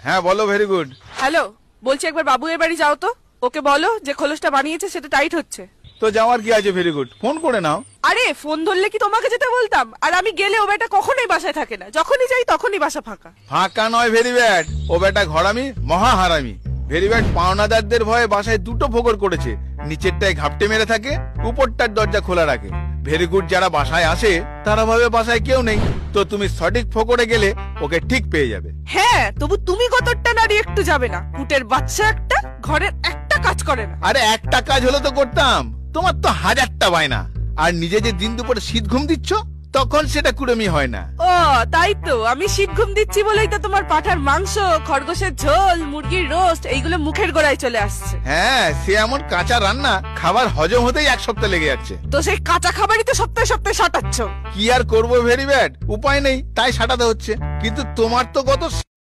হ্যাঁ বলো, very good. Hello, বলছি একবার বাবুয়ের বাড়ি যাও তো, ওকে বলো যে খোলসটা বানিয়েছে সেটা টাইট হচ্ছে। তো যাওয়ার কি আছে, ভেরি গুড, ফোন করে নাও। আরে ফোন ধরলে কি তোমাকে যেতে বলতাম? আর আমি গেলে ও বেটা কখনোই বাসায় থাকে না, যখনই যাই তখনই বাসা ফাঁকা। ফাঁকা নয় ভেরি ব্যাড, ও বেটা ঘরামি, মহা হারামি। ভেরি ব্যাড পাওনাদারদের ভয়ে বাসায় দুটো ফোকর করেছে, নিচেরটায় ঘাপটে মেরে থাকে, উপরটার দরজা খোলা রাখে। ভেরি গুড যারা বাসায় আসে তারা ভাবে বাসায় কেউ নেই, তো তুমি সঠিক ফোকরে গেলে ওকে ঠিক পেয়ে যাবে। হ্যাঁ, তবু তুমি কতটা নারী একটু যাবে না? কুটের বাচ্চা একটা, ঘরের একটা কাজ করে না। আরে একটা কাজ হলে তো করতাম, তোমার তো হাজারটা বায়না। আর নিজে যে দিন দুপুরে শীত ঘুম দিচ্ছ তখন সেটা কুড়েমি হয় না। ও তাই তো, আমি শীত ঘুম দিচ্ছি বলেই তো তোমার পাঠার মাংস, খরগোশের ঝোল, মুরগির রোস্ট এইগুলো মুখের গোড়ায় চলে আসছে। হ্যাঁ, সে এমন কাঁচা রান্না, খাবার হজম হতেই এক সপ্তাহ লেগে যাচ্ছে। তো সেই কাঁচা খাবারই তো সপ্তাহে সপ্তাহে সাটাচ্ছ। কি আর করবো ভেরি ব্যাড, উপায় নেই তাই সাটাতে হচ্ছে। কিন্তু তোমার তো গত